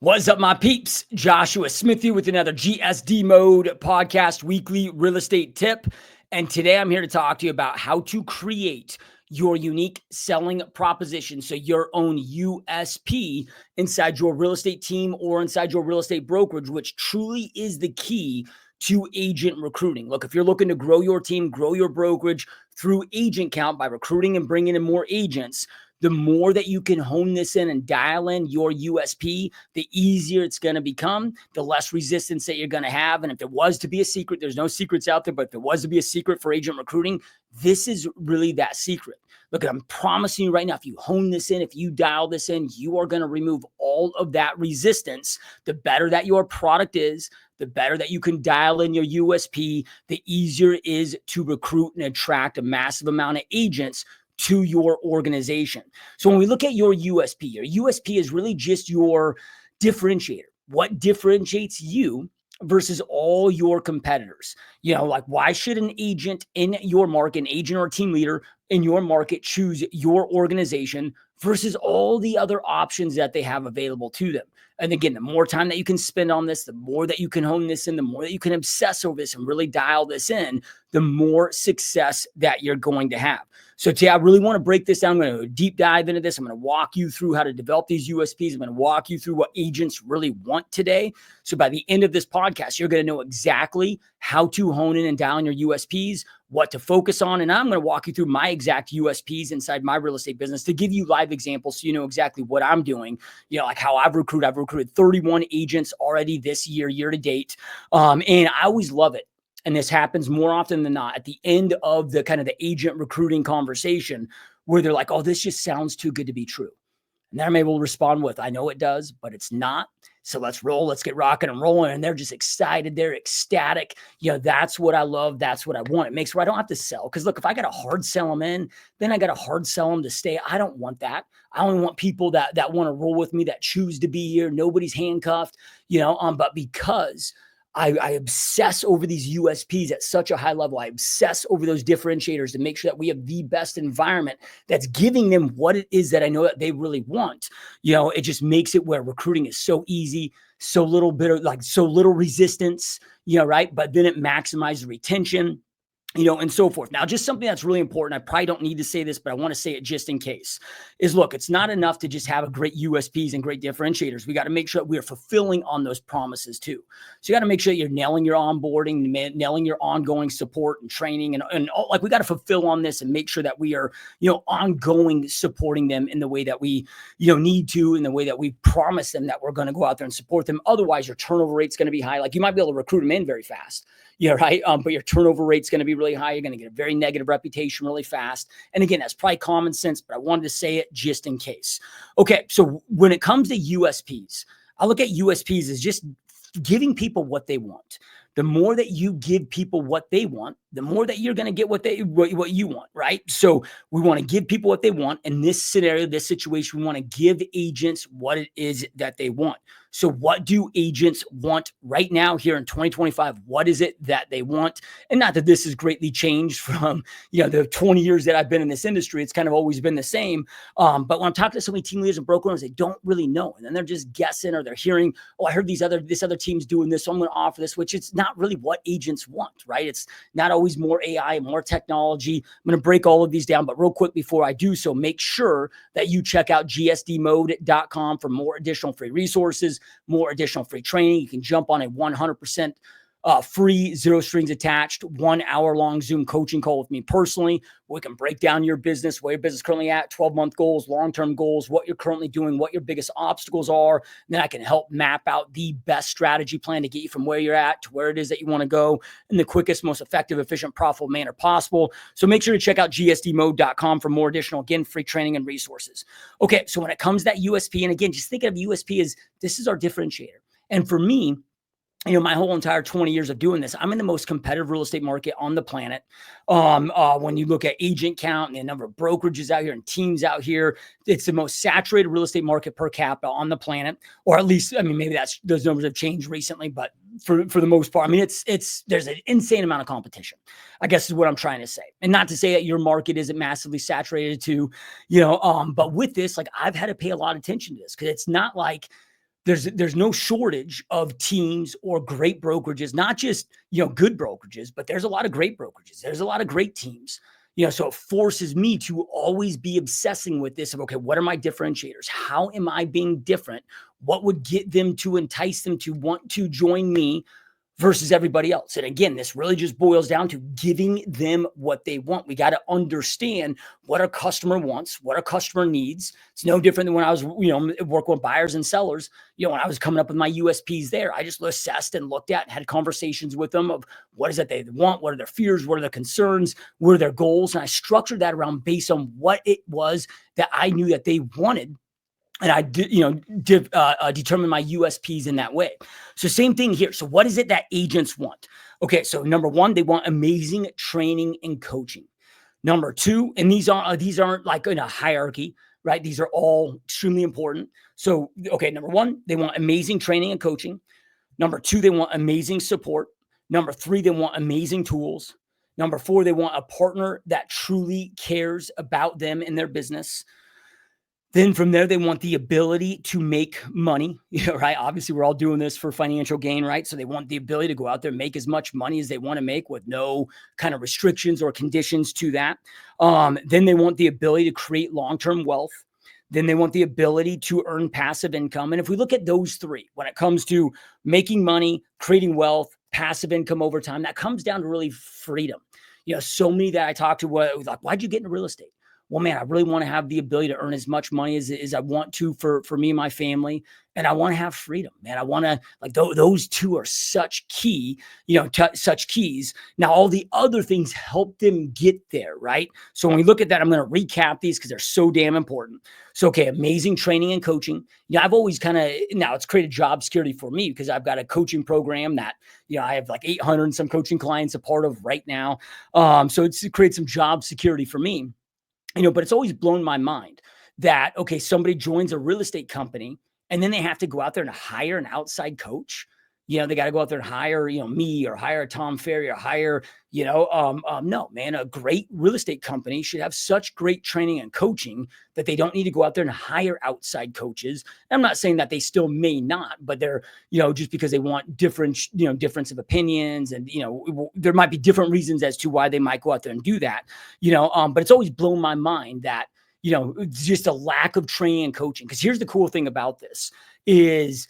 What's up, my peeps? Joshua Smith here with another GSD Mode podcast weekly real estate tip. And today I'm here to talk to you about how to create your unique selling proposition. So your own USP inside your real estate team or inside your real estate brokerage, which truly is the key to agent recruiting. Look, if you're looking to grow your team, grow your brokerage through agent count by recruiting and bringing in more agents, the more that you can hone this in and dial in your USP, the easier it's going to become, the less resistance that you're going to have. And if there was to be a secret, there's no secrets out there, but if there was to be a secret for agent recruiting, this is really that secret. Look, I'm promising you right now, if you hone this in, if you dial this in, you are going to remove all of that resistance. The better that your product is, the better that you can dial in your USP, the easier it is to recruit and attract a massive amount of agents to your organization. So when we look at your USP is really just your differentiator. What differentiates you versus all your competitors? Like, why should an agent in your market, an agent or a team leader in your market, choose your organization versus all the other options that they have available to them? And again, the more time that you can spend on this, the more that you can hone this in, the more that you can obsess over this and really dial this in, the more success that you're going to have. So today, I really want to break this down. I'm going to deep dive into this. I'm going to walk you through how to develop these USPs. I'm going to walk you through what agents really want today. So by the end of this podcast, you're going to know exactly how to hone in and dial in your USPs, what to focus on. And I'm going to walk you through my exact USPs inside my real estate business to give you live examples so you know exactly what I'm doing. Like how I've recruited 31 agents already this year to date. And I always love it. And this happens more often than not at the end of the kind of the agent recruiting conversation where they're like, oh, this just sounds too good to be true. And then I'm able to respond with, I know it does, but it's not. So let's roll. Let's get rocking and rolling. And they're just excited. They're ecstatic. That's what I love. That's what I want. It makes where I don't have to sell. Because look, if I got to hard sell them in, then I got to hard sell them to stay. I don't want that. I only want people that want to roll with me, that choose to be here. Nobody's handcuffed, but because I obsess over these USPs at such a high level. I obsess over those differentiators to make sure that we have the best environment that's giving them what it is that I know that they really want. It just makes it where recruiting is so easy, so little resistance, right? But then it maximizes retention, and so forth. Now, just something that's really important. I probably don't need to say this, but I want to say it just in case is, look, it's not enough to just have a great USPs and great differentiators. We got to make sure that we are fulfilling on those promises too. So you got to make sure that you're nailing your onboarding, nailing your ongoing support and training. And all, like, we got to fulfill on this and make sure that we are, ongoing supporting them in the way that we, need to, in the way that we promise them that we're going to go out there and support them. Otherwise, your turnover rate's going to be high. Like, you might be able to recruit them in very fast. Right. But your turnover rate's going to be really high. You're going to get a very negative reputation really fast. And again, that's probably common sense, but I wanted to say it just in case. Okay. So when it comes to USPs, I look at USPs as just giving people what they want. The more that you give people what they want, the more that you're going to get what you want, right? So we want to give people what they want. In this scenario, this situation, we want to give agents what it is that they want. So what do agents want right now here in 2025? What is it that they want? And not that this has greatly changed from, the 20 years that I've been in this industry. It's kind of always been the same. But when I'm talking to so many team leaders and broker owners, they don't really know. And then they're just guessing, or they're hearing, oh, I heard this other team's doing this, so I'm going to offer this, which it's not really what agents want, right? It's not always more AI, more technology. I'm going to break all of these down, but real quick before I do so, make sure that you check out gsdmode.com for more additional free resources, more additional free training. You can jump on a 100% free, zero strings attached, 1 hour long Zoom coaching call with me personally. We can break down your business, where your business is currently at, 12-month goals, long-term goals, what you're currently doing, what your biggest obstacles are. And then I can help map out the best strategy plan to get you from where you're at to where it is that you want to go in the quickest, most effective, efficient, profitable manner possible. So make sure to check out gsdmode.com for more additional, again, free training and resources. Okay, so when it comes to that USP, and again, just think of USP as this is our differentiator. And for me, my whole entire 20 years of doing this, I'm in the most competitive real estate market on the planet. When you look at agent count and the number of brokerages out here and teams out here, it's the most saturated real estate market per capita on the planet, or at least, maybe those numbers have changed recently, but for the most part, there's an insane amount of competition, I guess is what I'm trying to say. And not to say that your market isn't massively saturated too, but with this, like, I've had to pay a lot of attention to this, because it's not like there's no shortage of teams or great brokerages, not just, good brokerages, but there's a lot of great brokerages. There's a lot of great teams. So it forces me to always be obsessing with this of, okay, what are my differentiators? How am I being different? What would get them to entice them to want to join me versus everybody else? And again, this really just boils down to giving them what they want. We got to understand what our customer wants, what our customer needs. It's no different than when I was, working with buyers and sellers. When I was coming up with my USPs there, I just assessed and looked at and had conversations with them of what is it they want, what are their fears, what are their concerns, what are their goals. And I structured that around based on what it was that I knew that they wanted. And I did, determine my USPs in that way. So same thing here. So what is it that agents want? Okay, so number one, they want amazing training and coaching. Number two, and these aren't like in a hierarchy, right? These are all extremely important. So, okay, number one, they want amazing training and coaching. Number two, they want amazing support. Number three, they want amazing tools. Number four, they want a partner that truly cares about them and their business. Then from there, they want the ability to make money, right? Obviously, we're all doing this for financial gain, right? So they want the ability to go out there and make as much money as they want to make with no kind of restrictions or conditions to that. Then they want the ability to create long-term wealth. Then they want the ability to earn passive income. And if we look at those three, when it comes to making money, creating wealth, passive income over time, that comes down to really freedom. So many that I talked to was like, why'd you get into real estate? Well, man, I really want to have the ability to earn as much money as I want to for me and my family. And I want to have freedom, man. I want to those two are such key, such keys. Now, all the other things help them get there, right? So when we look at that, I'm going to recap these because they're so damn important. So, okay, amazing training and coaching. I've always now it's created job security for me because I've got a coaching program that, I have like 800 and some coaching clients a part of right now. So it's created some job security for me. But it's always blown my mind that, okay, somebody joins a real estate company and then they have to go out there and hire an outside coach. They got to go out there and hire, me or hire Tom Ferry or hire, no, man, a great real estate company should have such great training and coaching that they don't need to go out there and hire outside coaches. And I'm not saying that they still may not, but they're, just because they want difference of opinions and, there might be different reasons as to why they might go out there and do that, but it's always blown my mind that, just a lack of training and coaching. Because here's the cool thing about this is,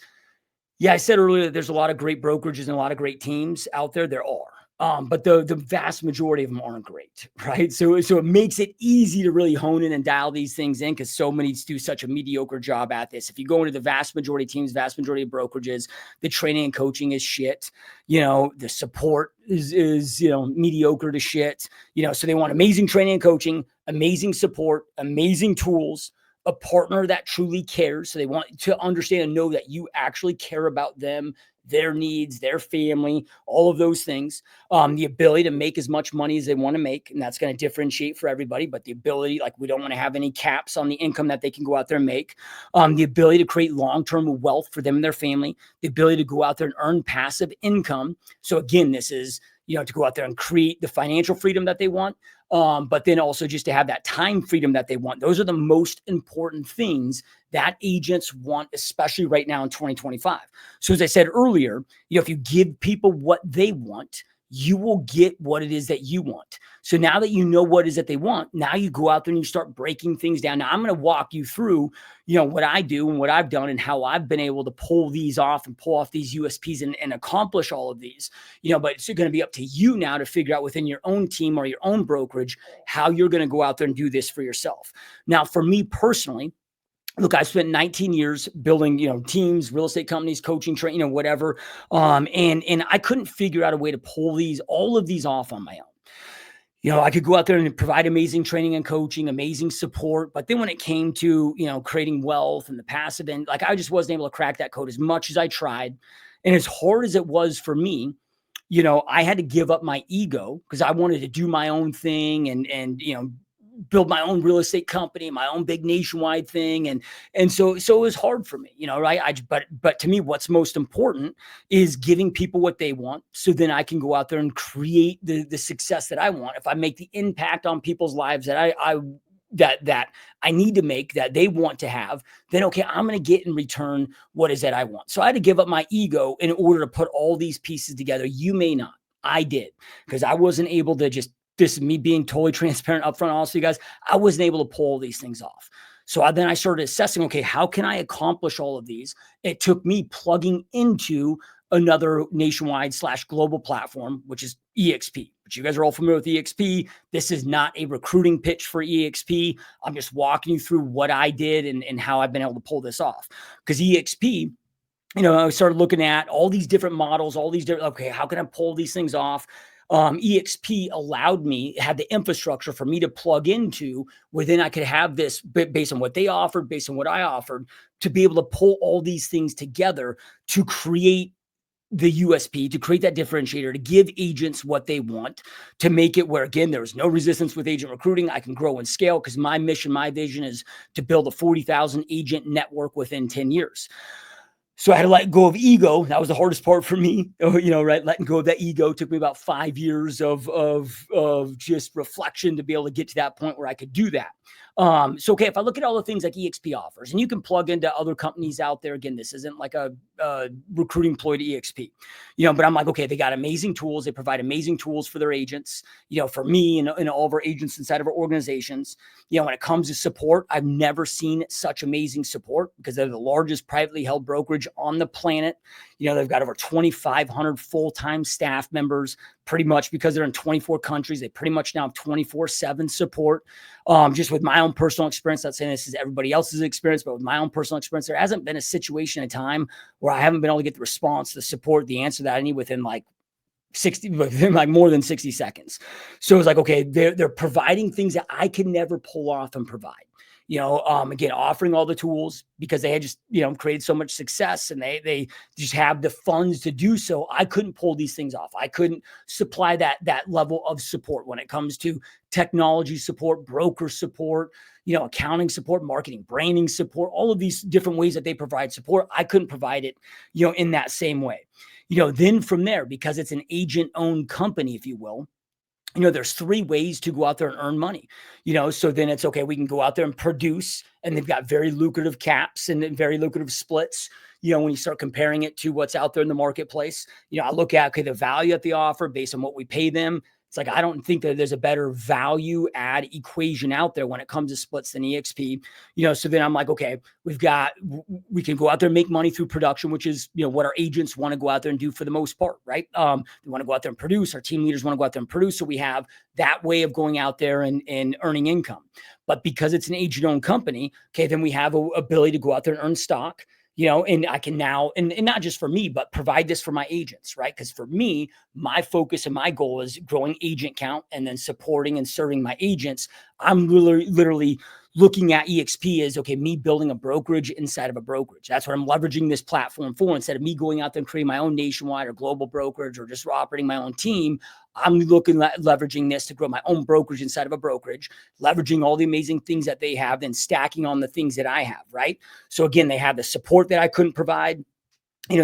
yeah, I said earlier that there's a lot of great brokerages and a lot of great teams out there. There are. But the vast majority of them aren't great, right? So it makes it easy to really hone in and dial these things in because so many do such a mediocre job at this. If you go into the vast majority of teams, vast majority of brokerages, the training and coaching is shit. The support is mediocre to shit. So they want amazing training and coaching, amazing support, amazing tools, a partner that truly cares. So they want to understand and know that you actually care about them, their needs, their family, all of those things. The ability to make as much money as they want to make. And that's going to differentiate for everybody. But the ability, we don't want to have any caps on the income that they can go out there and make. The ability to create long-term wealth for them and their family. The ability to go out there and earn passive income. So again, this is, to go out there and create the financial freedom that they want. But then also just to have that time freedom that they want. Those are the most important things that agents want, especially right now in 2025. So as I said earlier, if you give people what they want, you will get what it is that you want. So now that you know what it is that they want, now you go out there and you start breaking things down. Now I'm going to walk you through, what I do and what I've done and how I've been able to pull these off and pull off these USPs and accomplish all of these, but it's going to be up to you now to figure out within your own team or your own brokerage, how you're going to go out there and do this for yourself. Now, for me personally, look, I spent 19 years building, teams, real estate companies, coaching, training, whatever. And I couldn't figure out a way to pull all of these off on my own. I could go out there and provide amazing training and coaching, amazing support. But then when it came to, creating wealth and the passive end, I just wasn't able to crack that code as much as I tried. And as hard as it was for me, I had to give up my ego because I wanted to do my own thing and build my own real estate company, my own big nationwide thing. And so it was hard for me, right? But to me, what's most important is giving people what they want. So then I can go out there and create the success that I want. If I make the impact on people's lives that I that I need to make, that they want to have, then okay, I'm going to get in return what is that I want. So I had to give up my ego in order to put all these pieces together. You may not. I did, because I wasn't able to just, this is me being totally transparent upfront, honestly, guys, I wasn't able to pull all these things off. So then I started assessing, okay, how can I accomplish all of these? It took me plugging into another nationwide / global platform, which is EXP. But you guys are all familiar with EXP. This is not a recruiting pitch for EXP. I'm just walking you through what I did and how I've been able to pull this off. Because EXP, I started looking at all these different models, all these different, okay, how can I pull these things off? EXP had the infrastructure for me to plug into, where then I could have this based on what they offered, based on what I offered, to be able to pull all these things together to create the USP, to create that differentiator, to give agents what they want, to make it where, again, there's no resistance with agent recruiting. I can grow and scale, because my mission, my vision is to build a 40,000 agent network within 10 years. So I had to let go of ego. That was the hardest part for me, right? Letting go of that ego took me about 5 years of just reflection to be able to get to that point where I could do that. So, okay, if I look at all the things like EXP offers, and you can plug into other companies out there, again, this isn't like a recruiting ploy to EXP, but I'm like, okay, they got amazing tools. They provide amazing tools for their agents, for me and all of our agents inside of our organizations. When it comes to support, I've never seen such amazing support, because they're the largest privately held brokerage on the planet. They've got over 2,500 full-time staff members, pretty much because they're in 24 countries. They pretty much now have 24/7 support. Just with my own personal experience, not saying this is everybody else's experience, but with my own personal experience, there hasn't been a situation in time where I haven't been able to get the response, the support, the answer that I need within within more than 60 seconds. So it's like, okay, they're providing things that I can never pull off and provide. Again, offering all the tools, because they had just, created so much success, and they just have the funds to do so. I couldn't pull these things off. I couldn't supply that level of support when it comes to technology support, broker support, accounting support, marketing, branding support, all of these different ways that they provide support. I couldn't provide it, in that same way. Then from there, because it's an agent-owned company, if you will, there's 3 ways to go out there and earn money, so then it's okay. We can go out there and produce, and they've got very lucrative caps and very lucrative splits. When you start comparing it to what's out there in the marketplace, I look at, okay, the value that they offer based on what we pay them. It's like, I don't think that there's a better value add equation out there when it comes to splits than EXP, so then I'm like, okay, we can go out there and make money through production, which is, what our agents want to go out there and do for the most part, right? They want to go out there and produce. Our team leaders want to go out there and produce. So we have that way of going out there and earning income. But because it's an agent-owned company, okay, then we have a ability to go out there and earn stock. And I can now, and not just for me, but provide this for my agents, right? Because for me, my focus and my goal is growing agent count and then supporting and serving my agents. I'm literally looking at EXP as, okay, me building a brokerage inside of a brokerage. That's what I'm leveraging this platform for. Instead of me going out there and creating my own nationwide or global brokerage, or just operating my own team, I'm looking at leveraging this to grow my own brokerage inside of a brokerage, leveraging all the amazing things that they have, then stacking on the things that I have, right? So again, they have the support that I couldn't provide,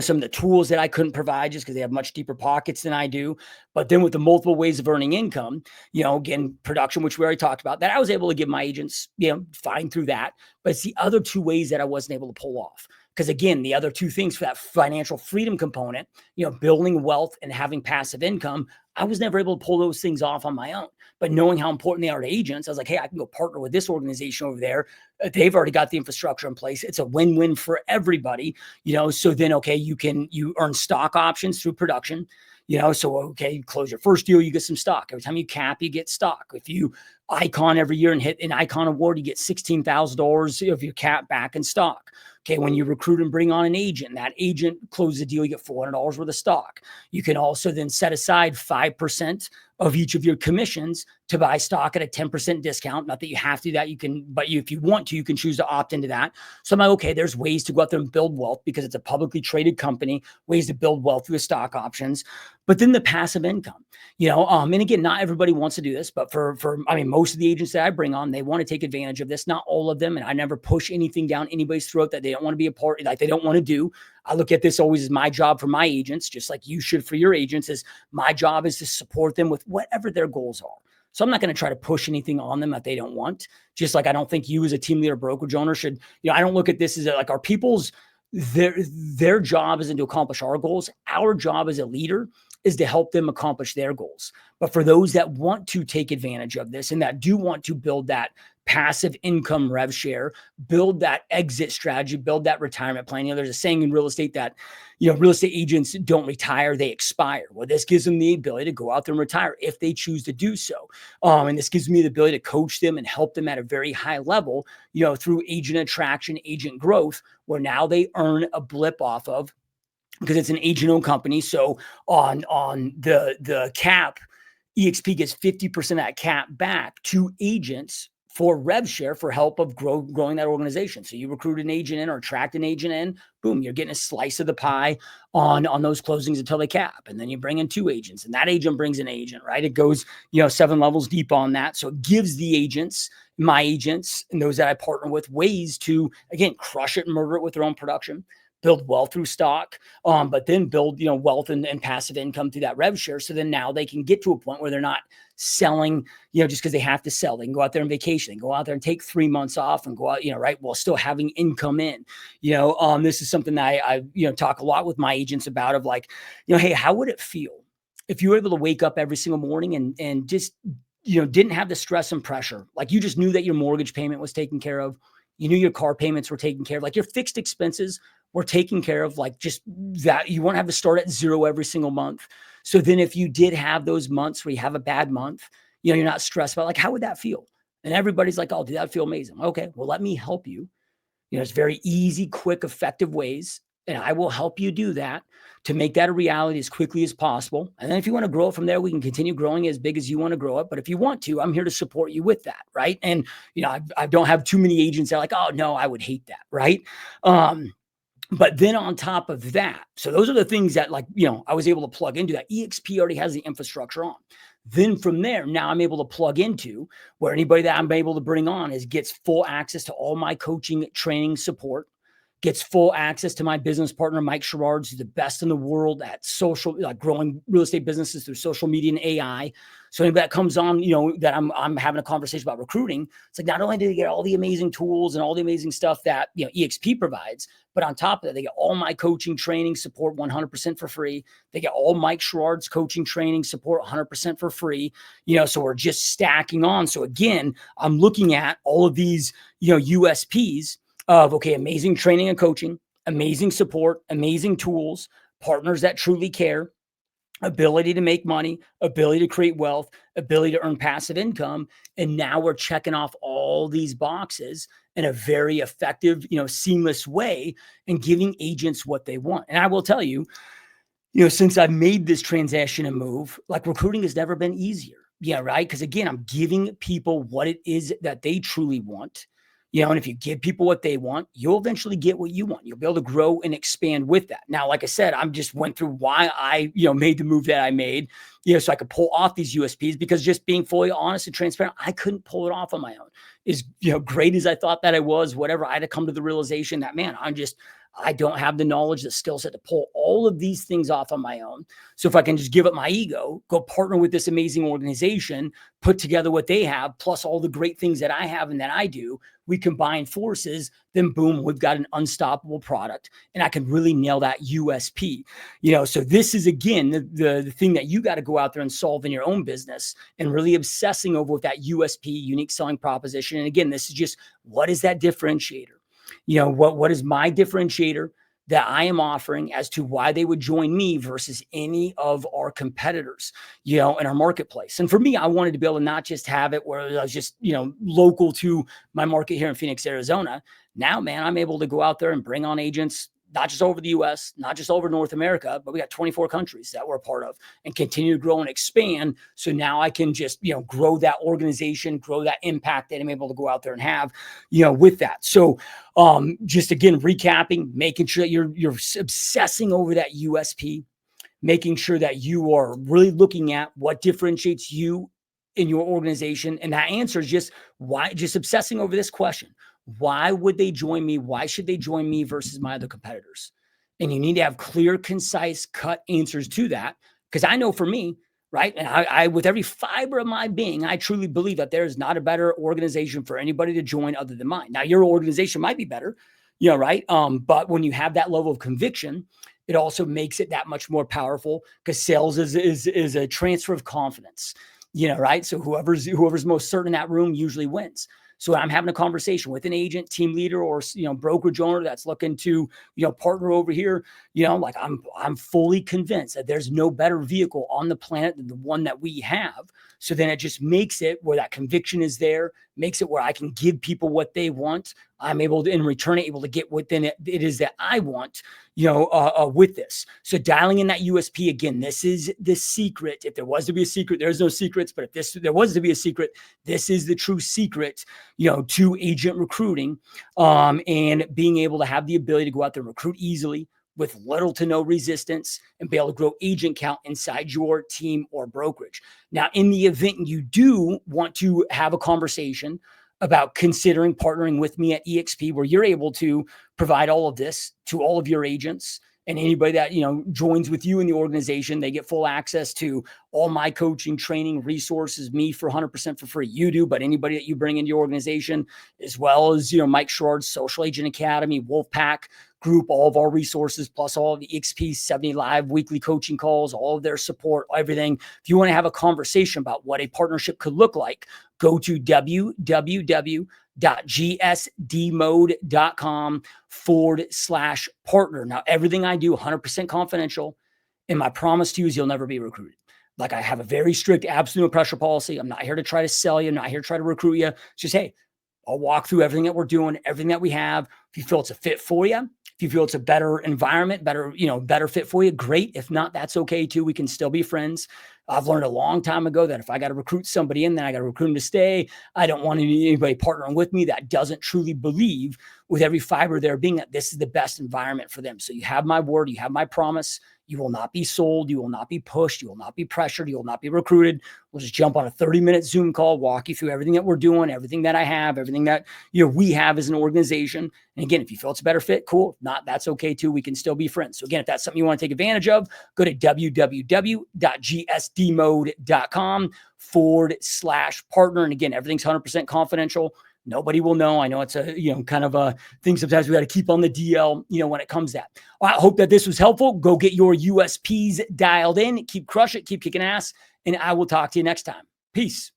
some of the tools that I couldn't provide, just because they have much deeper pockets than I do. But then with the multiple ways of earning income, again, production, which we already talked about, that I was able to give my agents, fine through that. But it's the other 2 ways that I wasn't able to pull off. Because again, the other 2 things for that financial freedom component, building wealth and having passive income, I was never able to pull those things off on my own. But knowing how important they are to agents, I was like, hey, I can go partner with this organization over there. They've already got the infrastructure in place. It's a win-win for everybody, so then, okay, you earn stock options through production. So, okay, you close your first deal, you get some stock. Every time you cap, you get stock. If you icon every year and hit an icon award, you get $16,000 of your cap back in stock. Okay, when you recruit and bring on an agent, that agent closes a deal, you get $400 worth of stock. You can also then set aside 5% of each of your commissions to buy stock at a 10% discount. Not that you have to do that. You can, but if you want to, you can choose to opt into that. So I'm like, okay, there's ways to go out there and build wealth, because it's a publicly traded company, ways to build wealth through the stock options. But then the passive income, and again, not everybody wants to do this, but for most of the agents that I bring on, they want to take advantage of this. Not all of them. And I never push anything down anybody's throat that they don't want to be a part, like they don't want to do. I look at this always as my job for my agents, just like you should for your agents. Is my job is to support them with whatever their goals are. So I'm not going to try to push anything on them that they don't want. Just like I don't think you as a team leader, brokerage owner should, I don't look at this as like our people's, their job isn't to accomplish our goals. Our job as a leader is to help them accomplish their goals. But for those that want to take advantage of this and that do want to build that passive income rev share, build that exit strategy, build that retirement plan. There's a saying in real estate that, real estate agents don't retire, they expire. Well, this gives them the ability to go out there and retire if they choose to do so. And this gives me the ability to coach them and help them at a very high level, through agent attraction, agent growth, where now they earn a blip off of, because it's an agent-owned company. So on the cap, EXP gets 50% of that cap back to agents for rev share for help of growing that organization. So you recruit an agent in or attract an agent in, boom, you're getting a slice of the pie on those closings until they cap. And then you bring in 2 agents and that agent brings an agent, right? It goes, 7 levels deep on that. So it gives the agents, my agents and those that I partner with, ways to, again, crush it and murder it with their own production, build wealth through stock, but then build, wealth and passive income through that rev share. So then now they can get to a point where they're not selling, just because they have to sell. They can go out there on vacation, they can go out there and take 3 months off and go out, right, while still having income in. This is something that I talk a lot with my agents about, of like, hey, how would it feel if you were able to wake up every single morning and just, didn't have the stress and pressure? Like, you just knew that your mortgage payment was taken care of. You knew your car payments were taken care of. Like, your fixed expenses were taken care of. Like, just that you won't have to start at 0 every single month. So then if you did have those months where you have a bad month, you're not stressed about, like, how would that feel? And everybody's like, oh, dude, that'd feel amazing. Okay, well, let me help you. It's very easy, quick, effective ways. And I will help you do that to make that a reality as quickly as possible. And then if you want to grow it from there, we can continue growing as big as you want to grow it. But if you want to, I'm here to support you with that. Right. And, I don't have too many agents that are like, oh, no, I would hate that. Right. But then on top of that, so those are the things that, like, I was able to plug into that. EXP already has the infrastructure on. Then from there, now I'm able to plug into where anybody that I'm able to bring on gets full access to all my coaching, training, support, gets full access to my business partner, Mike Sherrard, who's the best in the world at social, like growing real estate businesses through social media and AI. So anybody that comes on, that I'm having a conversation about recruiting, it's like, not only do they get all the amazing tools and all the amazing stuff that, EXP provides, but on top of that, they get all my coaching, training, support 100% for free. They get all Mike Sherrard's coaching, training, support 100% for free. So we're just stacking on. So again, I'm looking at all of these, USPs of, okay, amazing training and coaching, amazing support, amazing tools, partners that truly care, ability to make money, ability to create wealth, ability to earn passive income. And now we're checking off all these boxes in a very effective, seamless way, and giving agents what they want. And I will tell you, since I've made this transition and move, like, recruiting has never been easier. Yeah, right. Because again, I'm giving people what it is that they truly want. And if you give people what they want, you'll eventually get what you want. You'll be able to grow and expand with that. Now, like I said, I'm just went through why I, made the move that I made, so I could pull off these USPs, because just being fully honest and transparent, I couldn't pull it off on my own. As, great as I thought that I was, whatever, I had to come to the realization that, man, I don't have the knowledge, the skill set to pull all of these things off on my own. So if I can just give up my ego, go partner with this amazing organization, put together what they have, plus all the great things that I have and that I do, we combine forces, then boom, we've got an unstoppable product, and I can really nail that USP. So this is, again, the thing that you got to go out there and solve in your own business, and really obsessing over with that USP, unique selling proposition. And again, this is just, what is that differentiator? What is my differentiator that I am offering as to why they would join me versus any of our competitors, in our marketplace. And for me, I wanted to be able to not just have it where I was just, local to my market here in Phoenix, Arizona. Now, man, I'm able to go out there and bring on agents, not just over the US, not just over North America, but we got 24 countries that we're a part of, and continue to grow and expand. So now I can just, grow that organization, grow that impact that I'm able to go out there and have, with that. So just again, recapping, making sure that you're obsessing over that USP, making sure that you are really looking at what differentiates you in your organization. And that answer is just obsessing over this question. Why would they join me? Why should they join me versus my other competitors? And you need to have clear, concise, cut answers to that. Because I know for me, right? And I, with every fiber of my being, I truly believe that there is not a better organization for anybody to join other than mine. Now, your organization might be better, right? But when you have that level of conviction, it also makes it that much more powerful, because sales is a transfer of confidence, right? So whoever's most certain in that room usually wins. So I'm having a conversation with an agent, team leader, or brokerage owner that's looking to partner over here. Like I'm fully convinced that there's no better vehicle on the planet than the one that we have. So then it just makes it where that conviction is there, makes it where I can give people what they want. I'm able to, in return, able to get within it is that I want, with this. So dialing in that USP again, this is the secret. If there was to be a secret, there's no secrets. But if there was to be a secret, this is the true secret, to agent recruiting, and being able to have the ability to go out there and recruit easily with little to no resistance, and be able to grow agent count inside your team or brokerage. Now, in the event you do want to have a conversation about considering partnering with me at EXP, where you're able to provide all of this to all of your agents, and anybody that joins with you in the organization, they get full access to all my coaching, training, resources, me for 100% for free. You do, but anybody that you bring into your organization, as well as Mike Sherrard's Social Agent Academy, Wolfpack group, all of our resources, plus all of the EXP 70 live weekly coaching calls, all of their support, everything. If you want to have a conversation about what a partnership could look like, go to www.gsdmode.com/partner. Now, everything I do 100% confidential. And my promise to you is you'll never be recruited. Like, I have a very strict absolute no pressure policy. I'm not here to try to sell you. I'm not here to try to recruit you. It's just, hey, I'll walk through everything that we're doing, everything that we have. If you feel it's a fit for you, if you feel it's a better environment, better fit for you, great. If not, that's okay too. We can still be friends. I've learned a long time ago that if I got to recruit somebody in, then I got to recruit them to stay. I don't want anybody partnering with me that doesn't truly believe with every fiber there being that this is the best environment for them. So you have my word, you have my promise. You will not be sold. You will not be pushed. You will not be pressured. You will not be recruited. We'll just jump on a 30-minute Zoom call, walk you through everything that we're doing, everything that I have, everything that we have as an organization. And again, if you feel it's a better fit, cool. If not, that's okay too. We can still be friends. So again, if that's something you want to take advantage of, go to www.gsdmode.com/partner. And again, everything's 100% confidential. Nobody will know. I know it's a, kind of a thing sometimes we got to keep on the DL, when it comes to that. Well, I hope that this was helpful. Go get your USPs dialed in. Keep crush it. Keep kicking ass. And I will talk to you next time. Peace.